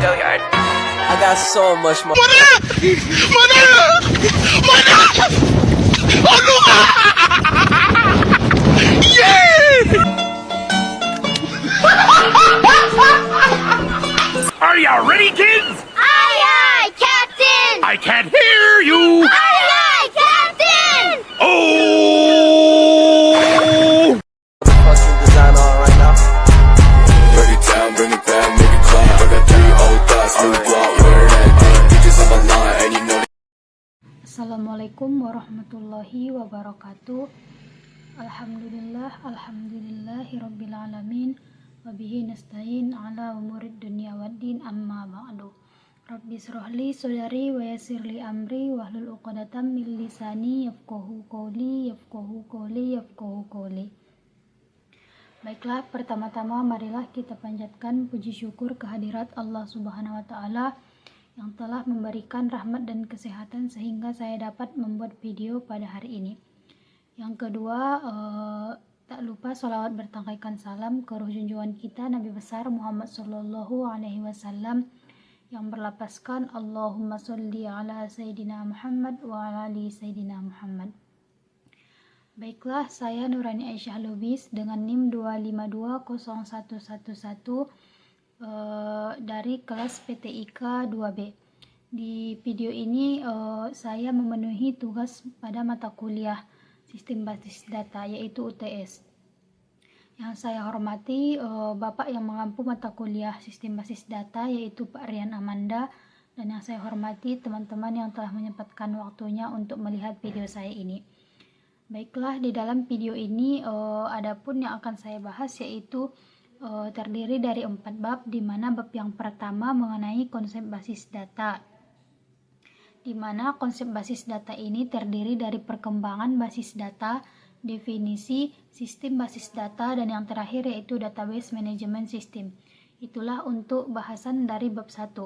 Go Yard. I got so much more. Are you ready, kids? Aye, aye, Captain! I can't hear you. Aye, aye, Captain! Oh! Fucking design on right now. Break it down, bring it back, make it clap. I got three old thoughts, new block, where that thing. Bitches on my line, and you know. Assalamualaikum warahmatullahi wabarakatuh. Alhamdulillahirabbil alamin. Wabihi nasta'in ala umurid dunya waddin, amma ba'du. Rabbi shrahli sadri wa yassirli amri wahlul 'uqdatam min lisani yafqahu qawli. Baiklah, pertama-tama marilah kita panjatkan puji syukur kehadirat Allah Subhanahu wa taala yang telah memberikan rahmat dan kesehatan sehingga saya dapat membuat video pada hari ini. Yang kedua, tak lupa sholawat bertangkaikan salam ke ruh junjungan kita Nabi besar Muhammad Sallallahu Alaihi Wasallam yang berlapaskan Allahumma sholli ala Sayyidina Muhammad wa ala ali Sayyidina Muhammad. Baiklah, saya Nurani Aisyah Lubis dengan NIM 2520111 dari kelas PTIK 2B. Di video ini saya memenuhi tugas pada mata kuliah Sistem Basis Data, yaitu UTS. Yang saya hormati Bapak yang mengampu mata kuliah Sistem Basis Data, yaitu Pak Rian Amanda, dan yang saya hormati teman-teman yang telah menyempatkan waktunya untuk melihat video saya ini. Baiklah, di dalam video ini adapun yang akan saya bahas yaitu terdiri dari 4 bab, di mana bab yang pertama mengenai konsep basis data, di mana konsep basis data ini terdiri dari perkembangan basis data, definisi, sistem basis data, dan yang terakhir yaitu database management system. Itulah untuk bahasan dari bab 1.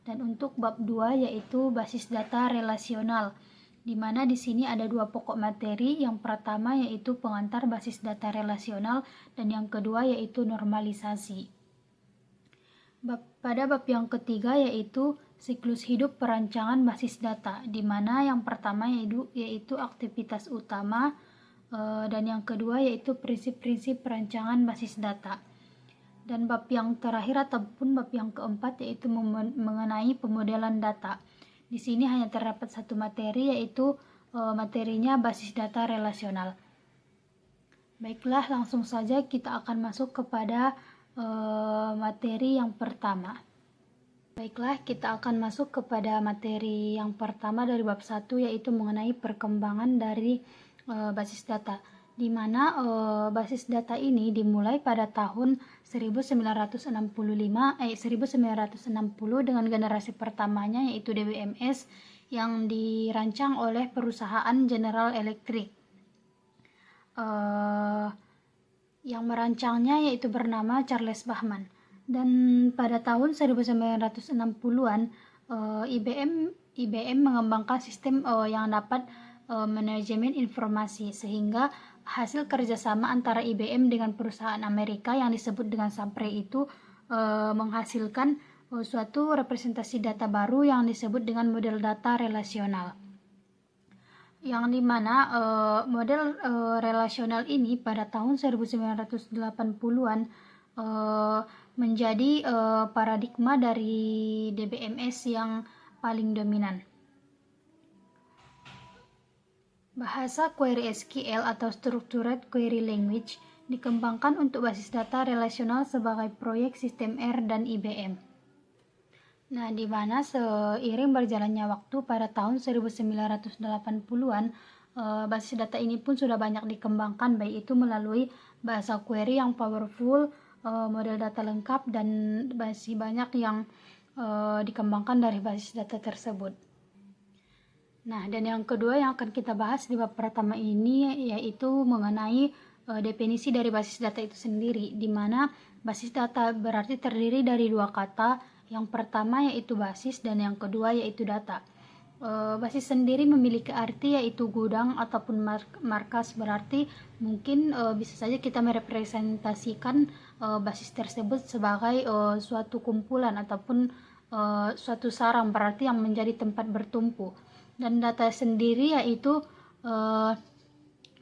Dan untuk bab 2 yaitu basis data relasional, di mana di sini ada 2 pokok materi. Yang pertama yaitu pengantar basis data relasional dan yang kedua yaitu normalisasi. Pada bab yang ketiga yaitu siklus hidup perancangan basis data, di mana yang pertama yaitu aktivitas utama dan yang kedua yaitu prinsip-prinsip perancangan basis data. Dan bab yang terakhir ataupun bab yang keempat yaitu mengenai pemodelan data. Di sini hanya terdapat satu materi yaitu materinya basis data relasional. Baiklah, langsung saja kita akan masuk kepada materi yang pertama. Baiklah, kita akan masuk kepada materi yang pertama dari bab 1 yaitu mengenai perkembangan dari basis data, di mana basis data ini dimulai pada tahun 1960 dengan generasi pertamanya yaitu DBMS yang dirancang oleh perusahaan General Electric. Yang merancangnya yaitu bernama Charles Bachmann. Dan pada tahun 1960-an IBM mengembangkan sistem yang dapat manajemen informasi, sehingga hasil kerjasama antara IBM dengan perusahaan Amerika yang disebut dengan Sampre itu menghasilkan suatu representasi data baru yang disebut dengan model data relasional, yang dimana model relasional ini pada tahun 1980-an menjadi paradigma dari DBMS yang paling dominan. Bahasa query SQL atau Structured Query Language dikembangkan untuk basis data relasional sebagai proyek sistem R dan IBM. Nah, di mana seiring berjalannya waktu pada tahun 1980-an, basis data ini pun sudah banyak dikembangkan, baik itu melalui bahasa query yang powerful, model data lengkap, dan masih banyak yang dikembangkan dari basis data tersebut. Nah, dan yang kedua yang akan kita bahas di bab pertama ini yaitu mengenai definisi dari basis data itu sendiri, di mana basis data berarti terdiri dari 2 kata. Yang pertama yaitu basis dan yang kedua yaitu data. Basis sendiri memiliki arti yaitu gudang ataupun markas, berarti mungkin bisa saja kita merepresentasikan basis tersebut sebagai suatu kumpulan ataupun suatu sarang, berarti yang menjadi tempat bertumpu. Dan data sendiri yaitu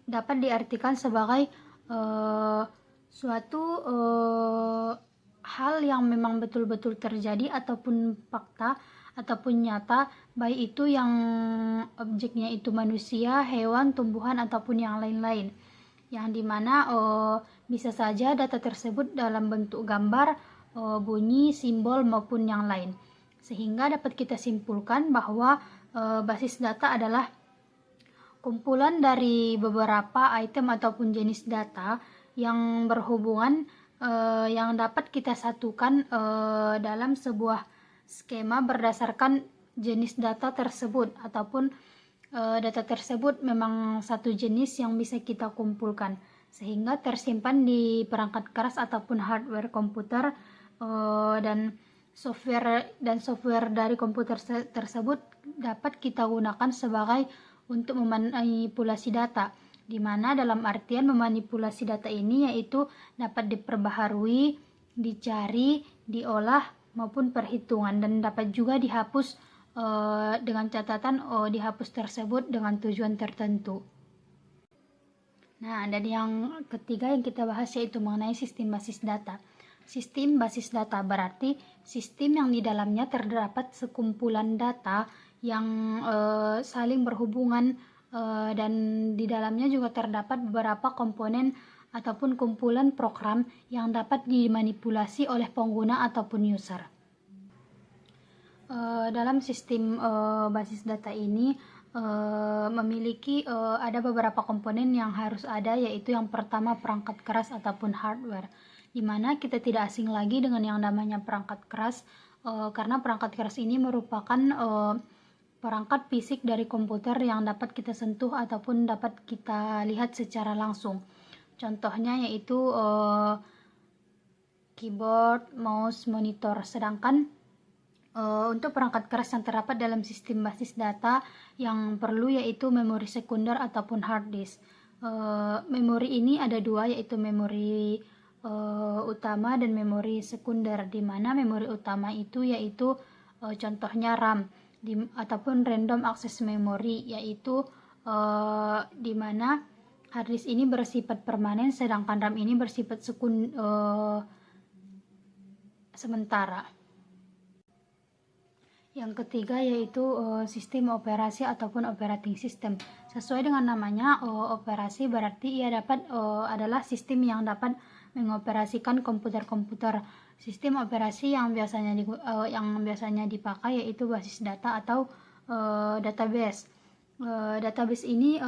dapat diartikan sebagai suatu hal yang memang betul-betul terjadi ataupun fakta ataupun nyata, baik itu yang objeknya itu manusia, hewan, tumbuhan ataupun yang lain-lain, yang dimana bisa saja data tersebut dalam bentuk gambar, bunyi, simbol maupun yang lain, sehingga dapat kita simpulkan bahwa basis data adalah kumpulan dari beberapa item ataupun jenis data yang berhubungan, yang dapat kita satukan dalam sebuah skema berdasarkan jenis data tersebut, ataupun data tersebut memang satu jenis yang bisa kita kumpulkan sehingga tersimpan di perangkat keras ataupun hardware komputer, dan software dari komputer tersebut dapat kita gunakan sebagai untuk memanipulasi data, di mana dalam artian memanipulasi data ini yaitu dapat diperbaharui, dicari, diolah maupun perhitungan, dan dapat juga dihapus dengan catatan dihapus tersebut dengan tujuan tertentu. Nah, dan yang ketiga yang kita bahas yaitu mengenai sistem basis data. Sistem basis data berarti sistem yang di dalamnya terdapat sekumpulan data yang saling berhubungan, dan di dalamnya juga terdapat beberapa komponen ataupun kumpulan program yang dapat dimanipulasi oleh pengguna ataupun user. Dalam sistem basis data ini memiliki ada beberapa komponen yang harus ada, yaitu yang pertama perangkat keras ataupun hardware, di mana kita tidak asing lagi dengan yang namanya perangkat keras, karena perangkat keras ini merupakan perangkat fisik dari komputer yang dapat kita sentuh ataupun dapat kita lihat secara langsung. Contohnya yaitu keyboard, mouse, monitor. Sedangkan untuk perangkat keras yang terdapat dalam sistem basis data yang perlu yaitu memori sekunder ataupun hard disk. Memori ini ada dua, yaitu memori utama dan memori sekunder, di mana memori utama itu yaitu contohnya RAM ataupun random access memory, yaitu di mana harddisk ini bersifat permanen, sedangkan RAM ini bersifat sementara. Yang ketiga yaitu sistem operasi ataupun operating system. Sesuai dengan namanya, operasi berarti ia adalah sistem yang dapat mengoperasikan komputer-komputer. Sistem operasi yang biasanya dipakai yaitu basis data atau database. Database ini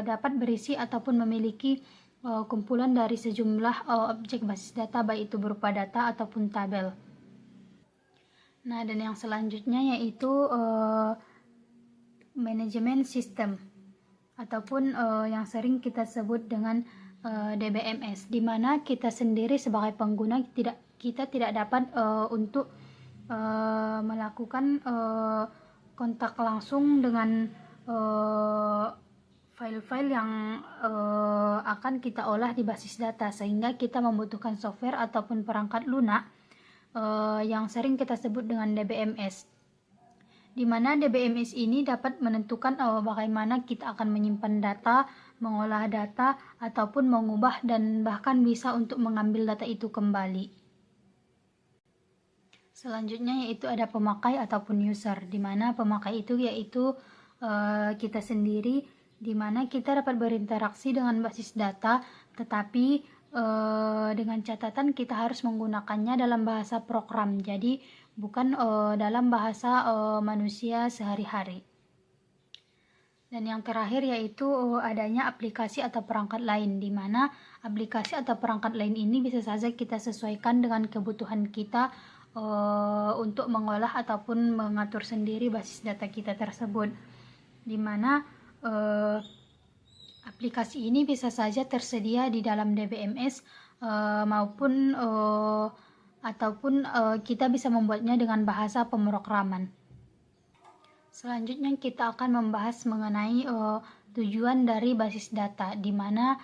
dapat berisi ataupun memiliki kumpulan dari sejumlah objek basis data, baik itu berupa data ataupun tabel. Nah, dan yang selanjutnya yaitu manajemen sistem ataupun yang sering kita sebut dengan DBMS, di mana kita sendiri sebagai pengguna kita tidak dapat untuk melakukan kontak langsung dengan file-file yang akan kita olah di basis data, sehingga kita membutuhkan software ataupun perangkat lunak yang sering kita sebut dengan DBMS, di mana DBMS ini dapat menentukan bagaimana kita akan menyimpan data, mengolah data, ataupun mengubah dan bahkan bisa untuk mengambil data itu kembali. Selanjutnya yaitu ada pemakai ataupun user, di mana pemakai itu yaitu kita sendiri, di mana kita dapat berinteraksi dengan basis data, tetapi dengan catatan kita harus menggunakannya dalam bahasa program, jadi bukan dalam bahasa manusia sehari-hari. Dan yang terakhir yaitu adanya aplikasi atau perangkat lain, di mana aplikasi atau perangkat lain ini bisa saja kita sesuaikan dengan kebutuhan kita untuk mengolah ataupun mengatur sendiri basis data kita tersebut, di mana aplikasi ini bisa saja tersedia di dalam DBMS maupun ataupun kita bisa membuatnya dengan bahasa pemrograman. Selanjutnya kita akan membahas mengenai tujuan dari basis data, di mana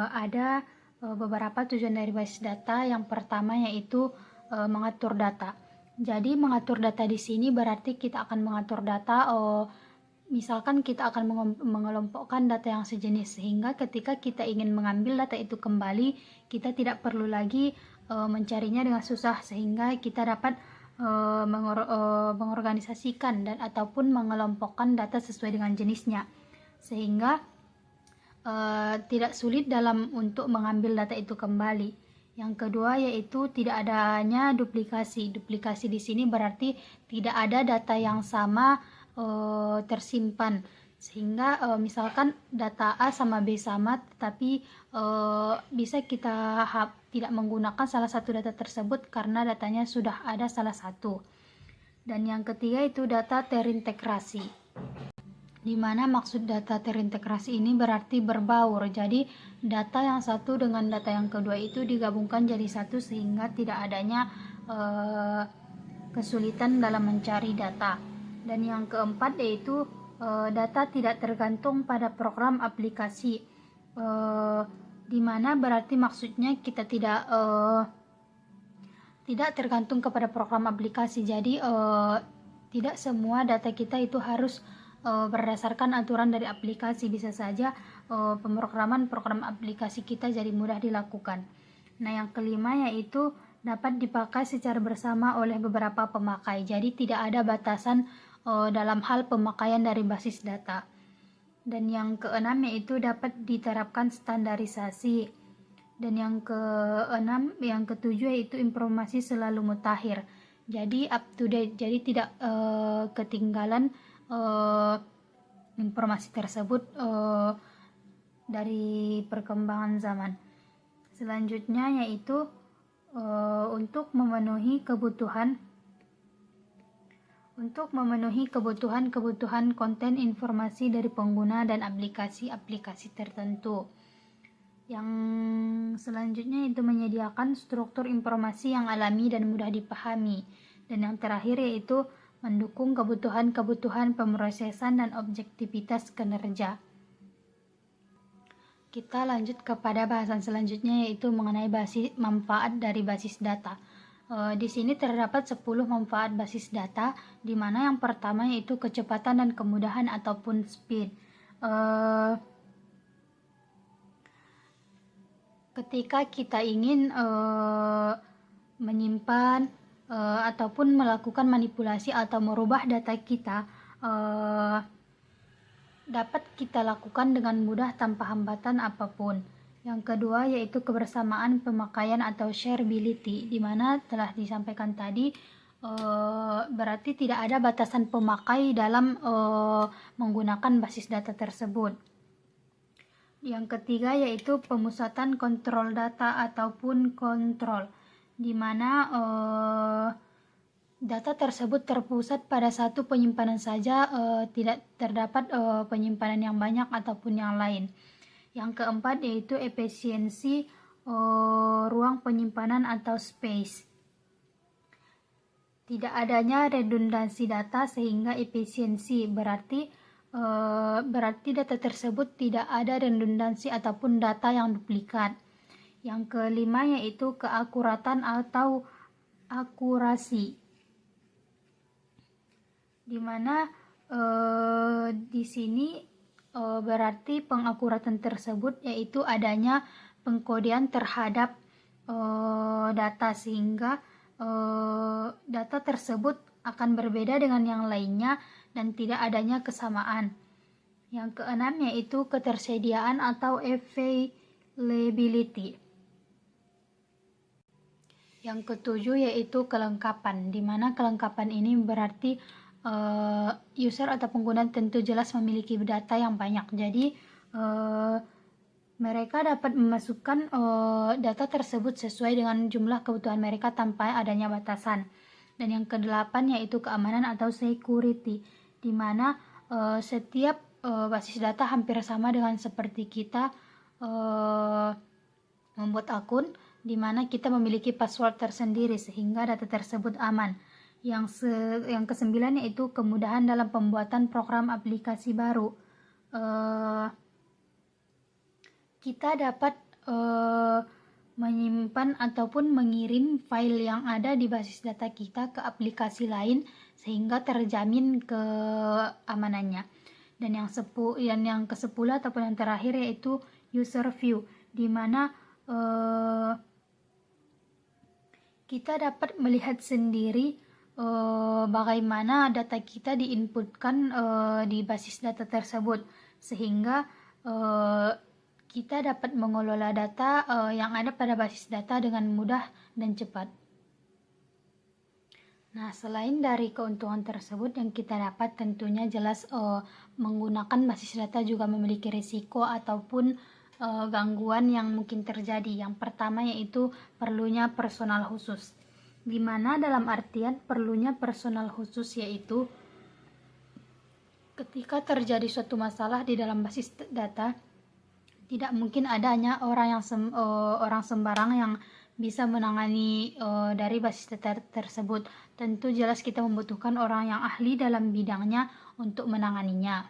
ada beberapa tujuan dari basis data. Yang pertama yaitu mengatur data. Jadi mengatur data di sini berarti kita akan mengatur data, misalkan kita akan mengelompokkan data yang sejenis, sehingga ketika kita ingin mengambil data itu kembali, kita tidak perlu lagi mencarinya dengan susah, sehingga kita dapat mengorganisasikan dan ataupun mengelompokkan data sesuai dengan jenisnya, sehingga tidak sulit dalam untuk mengambil data itu kembali. Yang kedua yaitu tidak adanya duplikasi. Duplikasi di sini berarti tidak ada data yang sama tersimpan, sehingga misalkan data A sama B sama, tetapi bisa kita tidak menggunakan salah satu data tersebut karena datanya sudah ada salah satu. Dan yang ketiga itu data terintegrasi, di mana maksud data terintegrasi ini berarti berbaur. Jadi data yang satu dengan data yang kedua itu digabungkan jadi satu, sehingga tidak adanya kesulitan dalam mencari data. Dan yang keempat yaitu data tidak tergantung pada program aplikasi, di mana berarti maksudnya kita tidak tergantung kepada program aplikasi. Jadi tidak semua data kita itu harus berdasarkan aturan dari aplikasi. Bisa saja pemrograman program aplikasi kita jadi mudah dilakukan. Nah, yang kelima yaitu dapat dipakai secara bersama oleh beberapa pemakai. Jadi tidak ada batasan dalam hal pemakaian dari basis data. Dan yang keenam yaitu dapat diterapkan standarisasi. Dan yang ketujuh yaitu informasi selalu mutakhir. Jadi up to date. Jadi tidak ketinggalan informasi tersebut dari perkembangan zaman. Selanjutnya yaitu untuk memenuhi kebutuhan konten informasi dari pengguna dan aplikasi-aplikasi tertentu. Yang selanjutnya itu menyediakan struktur informasi yang alami dan mudah dipahami. Dan yang terakhir yaitu mendukung kebutuhan pemrosesan dan objektivitas kinerja. Kita lanjut kepada bahasan selanjutnya yaitu mengenai manfaat dari basis data. Di sini terdapat 10 manfaat basis data, di mana yang pertama yaitu kecepatan dan kemudahan ataupun speed. Ketika kita ingin menyimpan ataupun melakukan manipulasi atau merubah data kita, dapat kita lakukan dengan mudah tanpa hambatan apapun. Yang kedua yaitu kebersamaan pemakaian atau shareability, di mana telah disampaikan tadi berarti tidak ada batasan pemakai dalam menggunakan basis data tersebut. Yang ketiga yaitu pemusatan kontrol data ataupun kontrol, di mana data tersebut terpusat pada satu penyimpanan saja, tidak terdapat penyimpanan yang banyak ataupun yang lain. Yang keempat yaitu efisiensi ruang penyimpanan atau space. Tidak adanya redundansi data sehingga efisiensi berarti data tersebut tidak ada redundansi ataupun data yang duplikat. Yang kelima yaitu keakuratan atau akurasi, di mana di sini berarti pengakuratan tersebut yaitu adanya pengkodean terhadap data, sehingga data tersebut akan berbeda dengan yang lainnya dan tidak adanya kesamaan. Yang keenam yaitu ketersediaan atau availability. Yang ketujuh yaitu kelengkapan, di mana kelengkapan ini berarti user atau pengguna tentu jelas memiliki data yang banyak. Jadi mereka dapat memasukkan data tersebut sesuai dengan jumlah kebutuhan mereka tanpa adanya batasan. Dan yang kedelapan yaitu keamanan atau security, di mana setiap basis data hampir sama dengan seperti kita membuat akun, di mana kita memiliki password tersendiri sehingga data tersebut aman. Yang kesembilan yaitu kemudahan dalam pembuatan program aplikasi baru. Kita dapat menyimpan ataupun mengirim file yang ada di basis data kita ke aplikasi lain sehingga terjamin keamanannya. Dan yang ke-10 ataupun yang terakhir yaitu user view, di mana kita dapat melihat sendiri bagaimana data kita diinputkan di basis data tersebut, sehingga kita dapat mengelola data yang ada pada basis data dengan mudah dan cepat. Nah, selain dari keuntungan tersebut yang kita dapat, tentunya jelas menggunakan basis data juga memiliki risiko ataupun gangguan yang mungkin terjadi. Yang pertama yaitu perlunya personal khusus, di mana dalam artian perlunya personal khusus yaitu ketika terjadi suatu masalah di dalam basis data, tidak mungkin adanya orang sembarang yang bisa menangani dari basis data tersebut. Tentu jelas kita membutuhkan orang yang ahli dalam bidangnya untuk menanganinya.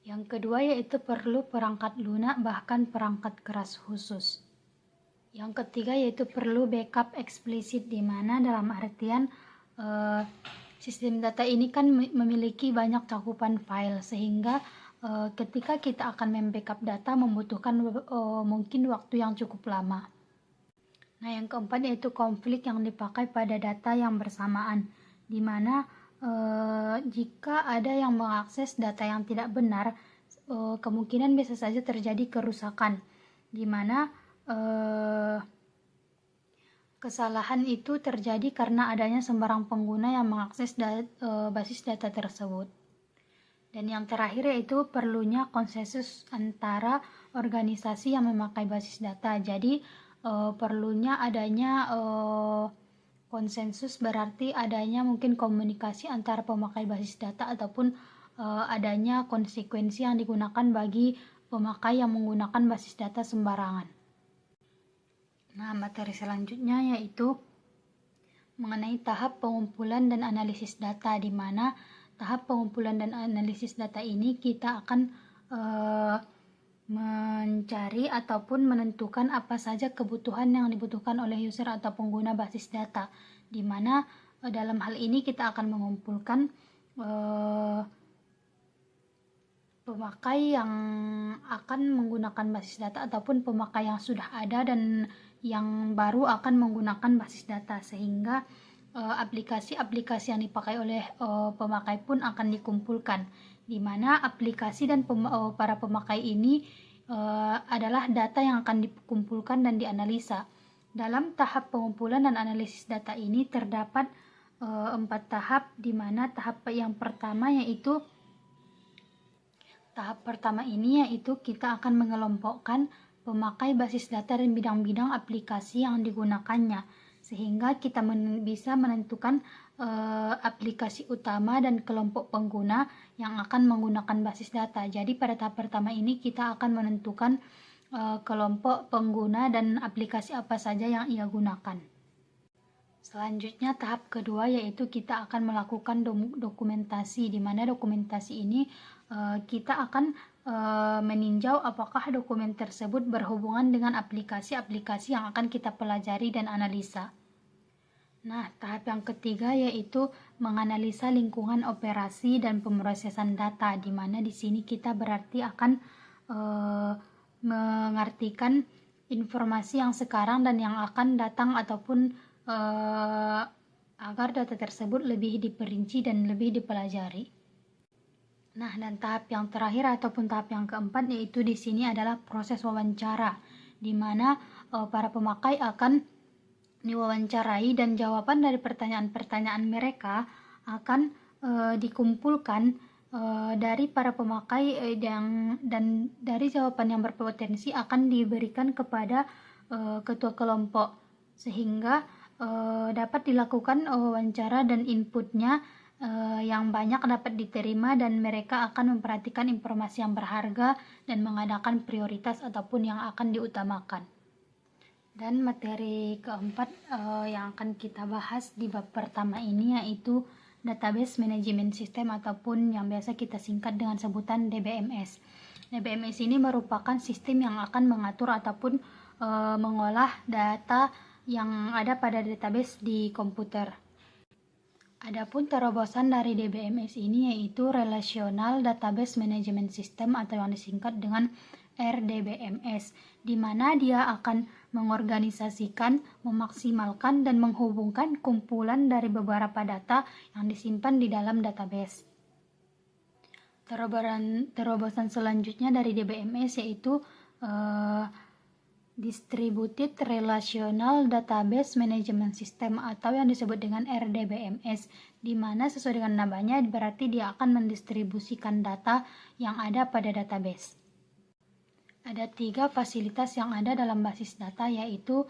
Yang kedua yaitu perlu perangkat lunak bahkan perangkat keras khusus. Yang ketiga yaitu perlu backup eksplisit, di mana dalam artian sistem data ini kan memiliki banyak cakupan file, sehingga ketika kita akan membackup data membutuhkan mungkin waktu yang cukup lama. Nah, yang keempat yaitu konflik yang dipakai pada data yang bersamaan, di mana jika ada yang mengakses data yang tidak benar, kemungkinan bisa saja terjadi kerusakan, di mana kesalahan itu terjadi karena adanya sembarang pengguna yang mengakses basis data tersebut. Dan yang terakhir yaitu perlunya konsensus antara organisasi yang memakai basis data. Jadi perlunya adanya konsensus, berarti adanya mungkin komunikasi antara pemakai basis data ataupun adanya konsekuensi yang digunakan bagi pemakai yang menggunakan basis data sembarangan. Nah, materi selanjutnya yaitu mengenai tahap pengumpulan dan analisis data, di mana tahap pengumpulan dan analisis data ini kita akan mencari ataupun menentukan apa saja kebutuhan yang dibutuhkan oleh user atau pengguna basis data, di mana dalam hal ini kita akan mengumpulkan pemakai yang akan menggunakan basis data ataupun pemakai yang sudah ada dan yang baru akan menggunakan basis data, sehingga aplikasi-aplikasi yang dipakai oleh pemakai pun akan dikumpulkan, di mana aplikasi dan para pemakai ini adalah data yang akan dikumpulkan dan dianalisa. Dalam tahap pengumpulan dan analisis data ini terdapat 4 tahap, di mana tahap yang pertama yaitu kita akan mengelompokkan pemakai basis data dan bidang-bidang aplikasi yang digunakannya, sehingga kita bisa menentukan aplikasi utama dan kelompok pengguna yang akan menggunakan basis data. Jadi pada tahap pertama ini kita akan menentukan kelompok pengguna dan aplikasi apa saja yang ia gunakan. Selanjutnya tahap kedua yaitu kita akan melakukan dokumentasi, di mana dokumentasi ini kita akan meninjau apakah dokumen tersebut berhubungan dengan aplikasi-aplikasi yang akan kita pelajari dan analisa. Nah, tahap yang ketiga yaitu menganalisa lingkungan operasi dan pemrosesan data, di mana di sini kita berarti akan mengartikan informasi yang sekarang dan yang akan datang ataupun agar data tersebut lebih diperinci dan lebih dipelajari. Nah, dan tahap yang terakhir ataupun tahap yang keempat yaitu di sini adalah proses wawancara, di mana para pemakai akan diwawancarai dan jawaban dari pertanyaan-pertanyaan mereka akan dikumpulkan dari para pemakai dan dari jawaban yang berpotensi akan diberikan kepada ketua kelompok, sehingga dapat dilakukan wawancara dan inputnya yang banyak dapat diterima, dan mereka akan memperhatikan informasi yang berharga dan mengadakan prioritas ataupun yang akan diutamakan. Dan materi keempat yang akan kita bahas di bab pertama ini yaitu Database Management System ataupun yang biasa kita singkat dengan sebutan DBMS. DBMS ini merupakan sistem yang akan mengatur ataupun mengolah data yang ada pada database di komputer. Adapun terobosan dari DBMS ini yaitu Relational Database Management System atau yang disingkat dengan RDBMS, di mana dia akan mengorganisasikan, memaksimalkan, dan menghubungkan kumpulan dari beberapa data yang disimpan di dalam database. Terobosan selanjutnya dari DBMS yaitu Distributed Relational Database Management System atau yang disebut dengan RDBMS, di mana sesuai dengan namanya berarti dia akan mendistribusikan data yang ada pada database. Ada 3 fasilitas yang ada dalam basis data yaitu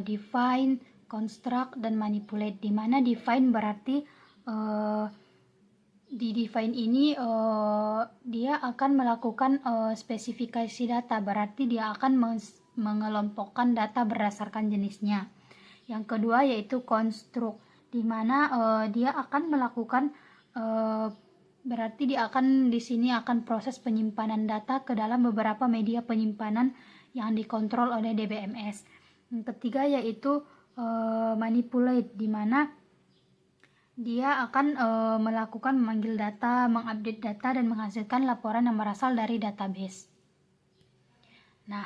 define, construct, dan manipulate, di mana define berarti di define ini dia akan melakukan spesifikasi data, berarti dia akan mengelompokkan data berdasarkan jenisnya. Yang kedua yaitu construct, di mana dia akan melakukan berarti dia akan di sini akan proses penyimpanan data ke dalam beberapa media penyimpanan yang dikontrol oleh DBMS. Yang ketiga yaitu manipulate, di mana dia akan melakukan memanggil data, mengupdate data, dan menghasilkan laporan yang berasal dari database. Nah,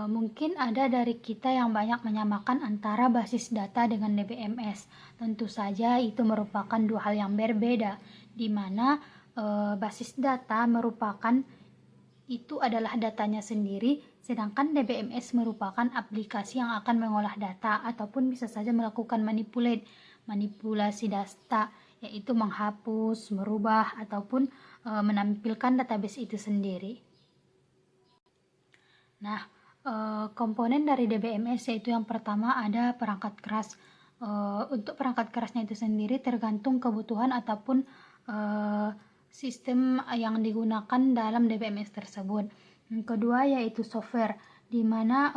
mungkin ada dari kita yang banyak menyamakan antara basis data dengan DBMS. Tentu saja itu merupakan 2 hal yang berbeda, di mana basis data merupakan itu adalah datanya sendiri, sedangkan DBMS merupakan aplikasi yang akan mengolah data ataupun bisa saja melakukan manipulasi data, yaitu menghapus, merubah, ataupun menampilkan database itu sendiri. Nah, komponen dari DBMS yaitu yang pertama ada perangkat keras. Untuk perangkat kerasnya itu sendiri tergantung kebutuhan ataupun sistem yang digunakan dalam DBMS tersebut. Yang kedua yaitu software, di mana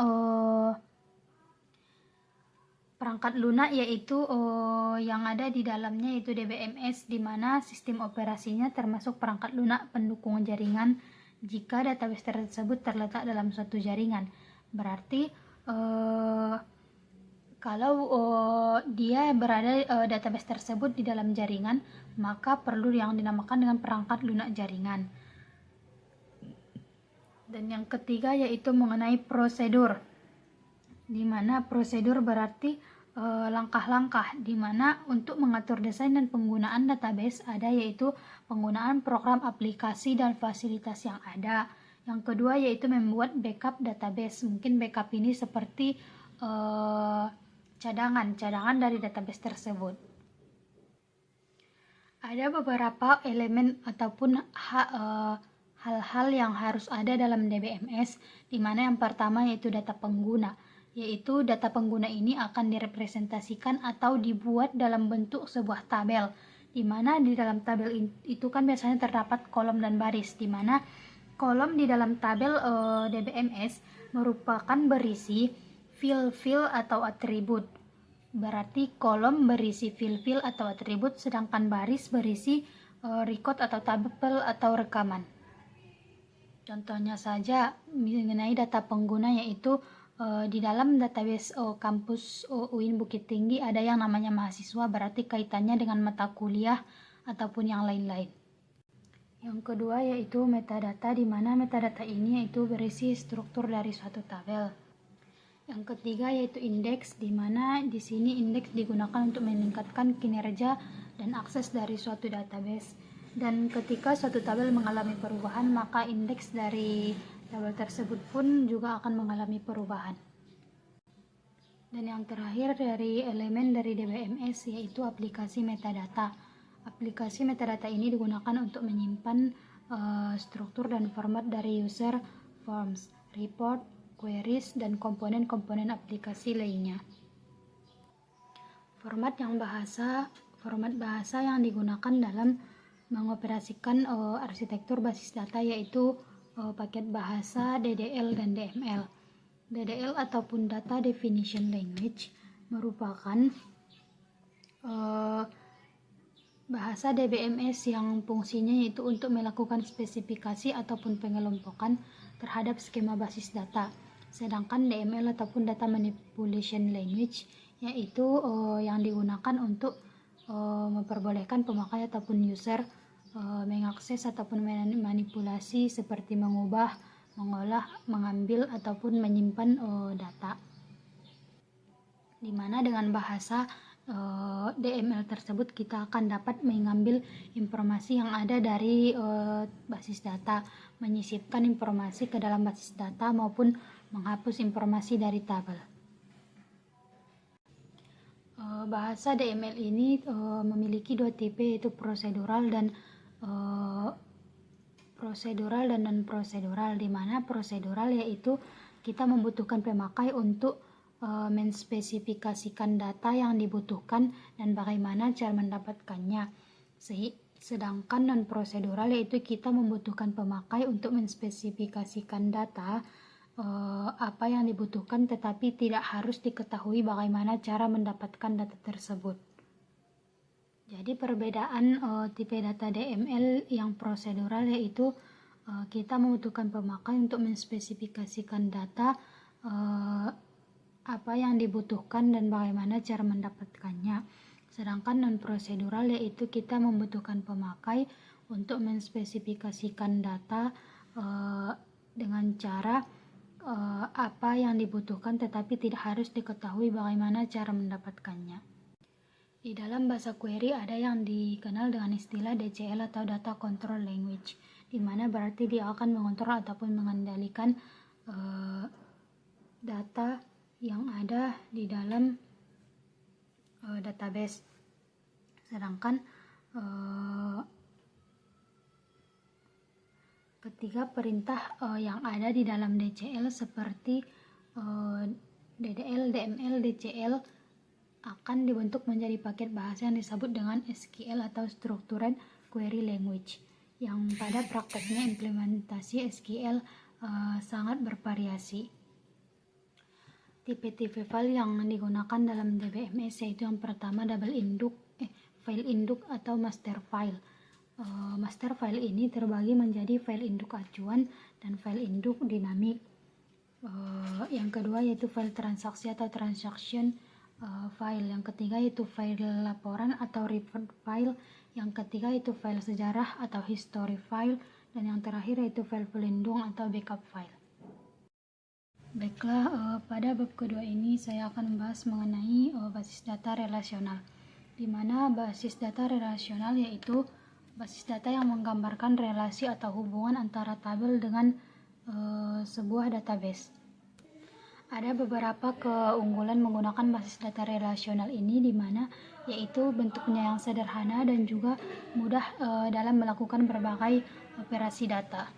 perangkat lunak yaitu yang ada di dalamnya yaitu DBMS, di mana sistem operasinya termasuk perangkat lunak pendukung jaringan jika database tersebut terletak dalam suatu jaringan. Berarti kalau dia berada database tersebut di dalam jaringan, maka perlu yang dinamakan dengan perangkat lunak jaringan. Dan yang ketiga yaitu mengenai prosedur, di mana prosedur berarti langkah-langkah di mana untuk mengatur desain dan penggunaan database ada yaitu penggunaan program aplikasi dan fasilitas yang ada. Yang kedua yaitu membuat backup database. Mungkin backup ini seperti cadangan dari database tersebut. Ada beberapa elemen ataupun hal-hal yang harus ada dalam DBMS, di mana yang pertama yaitu data pengguna. Yaitu data pengguna ini akan direpresentasikan atau dibuat dalam bentuk sebuah tabel, di mana di dalam tabel itu kan biasanya terdapat kolom dan baris, di mana kolom di dalam tabel DBMS merupakan berisi field atau atribut. Berarti kolom berisi field atau atribut, sedangkan baris berisi record atau tabel atau rekaman. Contohnya saja mengenai data pengguna yaitu di dalam database kampus UIN Bukit Tinggi ada yang namanya mahasiswa, berarti kaitannya dengan mata kuliah ataupun yang lain-lain. Yang kedua yaitu metadata, di mana metadata ini yaitu berisi struktur dari suatu tabel. Yang ketiga yaitu indeks, di mana di sini indeks digunakan untuk meningkatkan kinerja dan akses dari suatu database. Dan ketika suatu tabel mengalami perubahan, maka indeks dari tabel tersebut pun juga akan mengalami perubahan. Dan yang terakhir dari elemen dari DBMS yaitu aplikasi metadata. Aplikasi metadata ini digunakan untuk menyimpan struktur dan format dari user forms, report, queries, dan komponen-komponen aplikasi lainnya. Format bahasa yang digunakan dalam mengoperasikan arsitektur basis data yaitu paket bahasa DDL dan DML. DDL ataupun Data Definition Language merupakan bahasa DBMS yang fungsinya yaitu untuk melakukan spesifikasi ataupun pengelompokan terhadap skema basis data. Sedangkan DML ataupun Data Manipulation Language yaitu yang digunakan untuk memperbolehkan pemakai ataupun user mengakses ataupun manipulasi seperti mengubah, mengolah, mengambil ataupun menyimpan data. Di mana dengan bahasa DML tersebut kita akan dapat mengambil informasi yang ada dari basis data, menyisipkan informasi ke dalam basis data maupun menghapus informasi dari tabel. Bahasa DML ini memiliki dua tipe, yaitu prosedural dan non-prosedural, di mana prosedural yaitu kita membutuhkan pemakai untuk menspesifikasikan data yang dibutuhkan dan bagaimana cara mendapatkannya. Sedangkan non-prosedural yaitu kita membutuhkan pemakai untuk menspesifikasikan data apa yang dibutuhkan, tetapi tidak harus diketahui bagaimana cara mendapatkan data tersebut. Jadi perbedaan tipe data DML yang prosedural yaitu kita membutuhkan pemakai untuk menspesifikasikan data apa yang dibutuhkan dan bagaimana cara mendapatkannya. Sedangkan non-prosedural yaitu kita membutuhkan pemakai untuk menspesifikasikan data dengan cara apa yang dibutuhkan, tetapi tidak harus diketahui bagaimana cara mendapatkannya. Di dalam bahasa query ada yang dikenal dengan istilah DCL atau Data Control Language, di mana berarti dia akan mengontrol ataupun mengendalikan data yang ada di dalam database. Sedangkan ketiga perintah yang ada di dalam DCL seperti DDL, DML, DCL akan dibentuk menjadi paket bahasa yang disebut dengan SQL atau Structured Query Language, yang pada prakteknya implementasi SQL sangat bervariasi. Tipe-tipe file yang digunakan dalam DBMS yaitu yang pertama file induk atau master file. Master file ini terbagi menjadi file induk acuan dan file induk dinamik. Yang kedua yaitu file transaksi atau transaction file. Yang ketiga yaitu file laporan atau report file. Yang ketiga yaitu file sejarah atau history file. Dan yang terakhir yaitu file pelindung atau backup file. Baiklah, pada bab kedua ini saya akan membahas mengenai basis data relasional, di mana basis data relasional yaitu basis data yang menggambarkan relasi atau hubungan antara tabel dengan sebuah database. Ada beberapa keunggulan menggunakan basis data relasional ini, di mana yaitu bentuknya yang sederhana dan juga mudah dalam melakukan berbagai operasi data.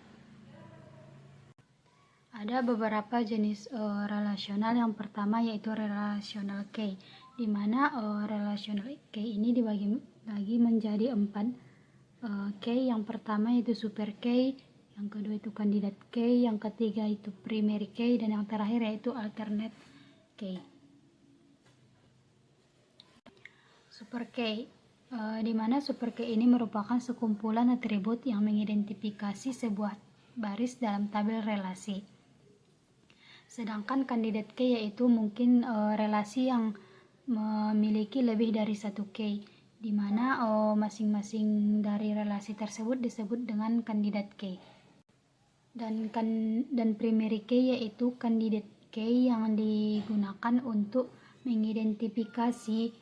Ada beberapa jenis relasional. Yang pertama yaitu relational key, di mana relational key ini dibagi menjadi 4 key. Yang pertama yaitu super key, yang kedua itu candidate key, yang ketiga itu primary key, dan yang terakhir yaitu alternate key. Super key, di mana super key ini merupakan sekumpulan atribut yang mengidentifikasi sebuah baris dalam tabel relasi. Sedangkan candidate key yaitu mungkin relasi yang memiliki lebih dari satu key, di mana masing-masing dari relasi tersebut disebut dengan candidate key. Dan primary key yaitu candidate key yang digunakan untuk mengidentifikasi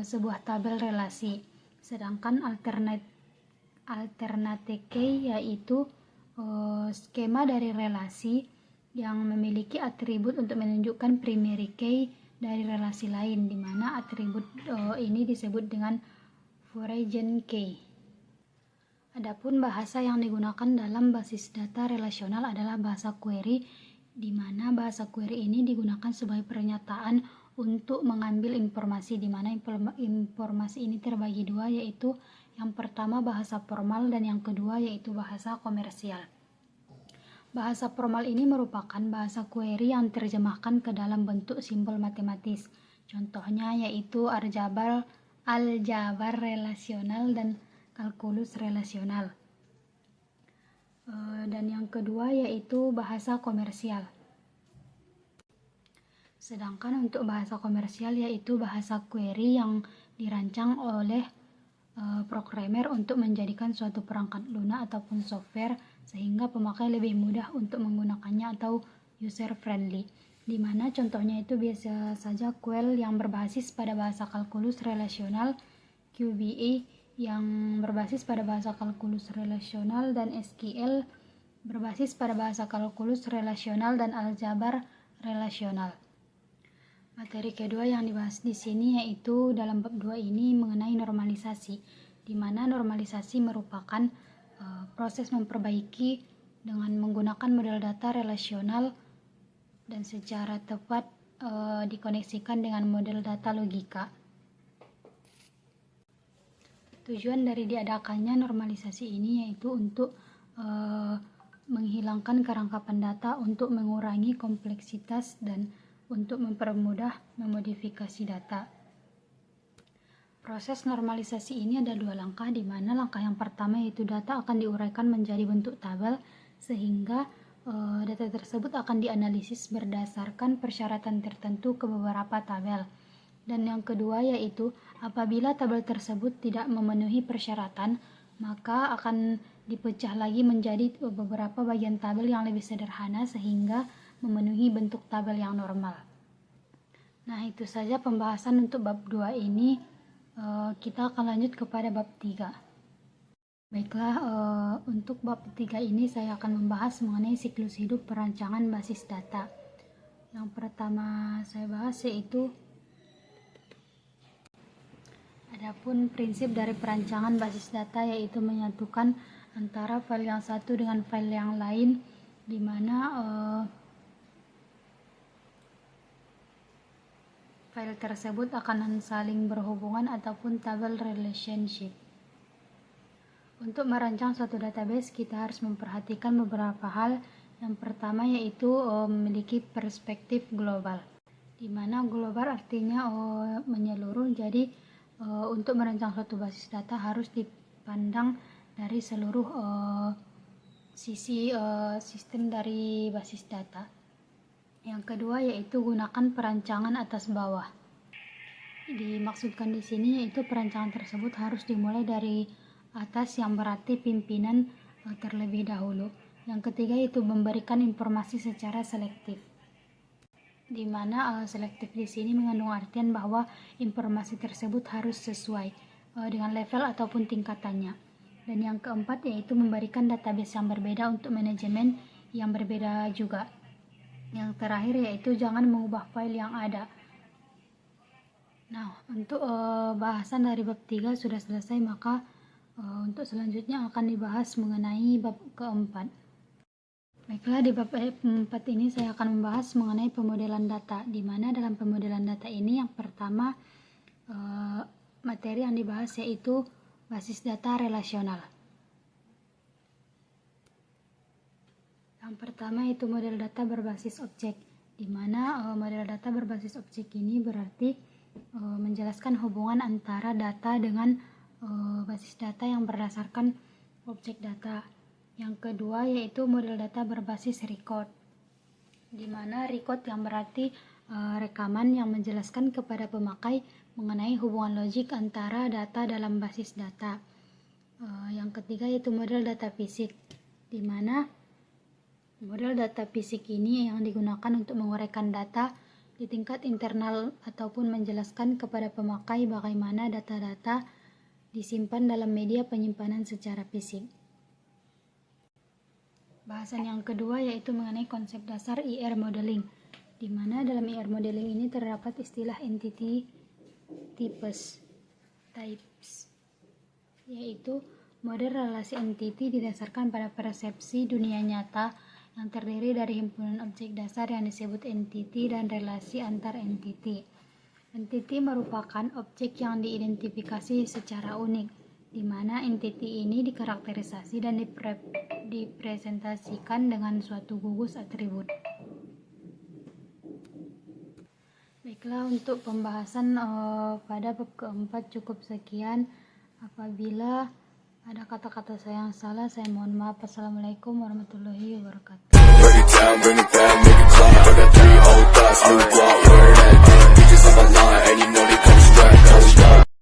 sebuah tabel relasi. Sedangkan alternate key yaitu skema dari relasi yang memiliki atribut untuk menunjukkan primary key dari relasi lain, di mana atribut ini disebut dengan foreign key. Adapun bahasa yang digunakan dalam basis data relasional adalah bahasa query, di mana bahasa query ini digunakan sebagai pernyataan untuk mengambil informasi, di mana informasi ini terbagi dua, yaitu yang pertama bahasa formal dan yang kedua yaitu bahasa komersial. Bahasa formal ini merupakan bahasa query yang terjemahkan ke dalam bentuk simbol matematis. Contohnya yaitu aljabar relasional dan kalkulus relasional. Dan yang kedua yaitu bahasa komersial. Sedangkan untuk bahasa komersial yaitu bahasa query yang dirancang oleh programmer untuk menjadikan suatu perangkat lunak ataupun software sehingga pemakai lebih mudah untuk menggunakannya atau user friendly. Di mana contohnya itu biasa saja query yang berbasis pada bahasa kalkulus relasional, QBE yang berbasis pada bahasa kalkulus relasional, dan SQL berbasis pada bahasa kalkulus relasional dan aljabar relasional. Materi kedua yang dibahas di sini yaitu dalam bab 2 ini mengenai normalisasi, di mana normalisasi merupakan proses memperbaiki dengan menggunakan model data relasional dan secara tepat dikoneksikan dengan model data logika. Tujuan dari diadakannya normalisasi ini yaitu untuk menghilangkan kerangkapan data, untuk mengurangi kompleksitas, dan untuk mempermudah memodifikasi data. Proses normalisasi ini ada 2 langkah, di mana langkah yang pertama yaitu data akan diuraikan menjadi bentuk tabel sehingga data tersebut akan dianalisis berdasarkan persyaratan tertentu ke beberapa tabel. Dan yang kedua yaitu apabila tabel tersebut tidak memenuhi persyaratan, maka akan dipecah lagi menjadi beberapa bagian tabel yang lebih sederhana sehingga memenuhi bentuk tabel yang normal. Nah, itu saja pembahasan untuk bab 2 ini. Kita akan lanjut kepada bab 3. Baiklah, untuk bab 3 ini saya akan membahas mengenai siklus hidup perancangan basis data. Yang pertama saya bahas yaitu adapun prinsip dari perancangan basis data, yaitu menyatukan antara file yang satu dengan file yang lain, di mana file tersebut akan saling berhubungan ataupun tabel relationship. Untuk merancang suatu database, kita harus memperhatikan beberapa hal. Yang pertama yaitu memiliki perspektif global, di mana global artinya menyeluruh. Jadi untuk merancang suatu basis data harus dipandang dari seluruh sisi sistem dari basis data. Yang kedua yaitu gunakan perancangan atas bawah. Dimaksudkan di sini yaitu perancangan tersebut harus dimulai dari atas, yang berarti pimpinan terlebih dahulu. Yang ketiga yaitu memberikan informasi secara selektif, di mana selektif di sini mengandung artian bahwa informasi tersebut harus sesuai dengan level ataupun tingkatannya. Dan yang keempat yaitu memberikan database yang berbeda untuk manajemen yang berbeda juga. Yang terakhir yaitu jangan mengubah file yang ada. Nah, untuk bahasan dari bab 3 sudah selesai, maka untuk selanjutnya akan dibahas mengenai bab keempat. Baiklah, di bab 4 ini saya akan membahas mengenai pemodelan data, di mana dalam pemodelan data ini yang pertama materi yang dibahas yaitu basis data relasional. Yang pertama itu model data berbasis objek, di mana model data berbasis objek ini berarti menjelaskan hubungan antara data dengan basis data yang berdasarkan objek data. Yang kedua yaitu model data berbasis record, di mana record yang berarti rekaman yang menjelaskan kepada pemakai mengenai hubungan logik antara data dalam basis data. Yang ketiga yaitu model data fisik, di mana model data fisik ini yang digunakan untuk menguraikan data di tingkat internal ataupun menjelaskan kepada pemakai bagaimana data-data disimpan dalam media penyimpanan secara fisik. Bahasan yang kedua yaitu mengenai konsep dasar IR modeling, di mana dalam IR modeling ini terdapat istilah entity types, yaitu model relasi entity didasarkan pada persepsi dunia nyata yang terdiri dari himpunan objek dasar yang disebut entity dan relasi antar entity. Entity merupakan objek yang diidentifikasi secara unik, di mana entity ini dikarakterisasi dan dipresentasikan dengan suatu gugus atribut. Baiklah, untuk pembahasan pada bab keempat cukup sekian. Apabila ada kata-kata saya yang salah, saya mohon maaf. Assalamualaikum warahmatullahi wabarakatuh. Break it down, bring it back, make it clap. I got 3 old thoughts, thoughts, new guap, wearing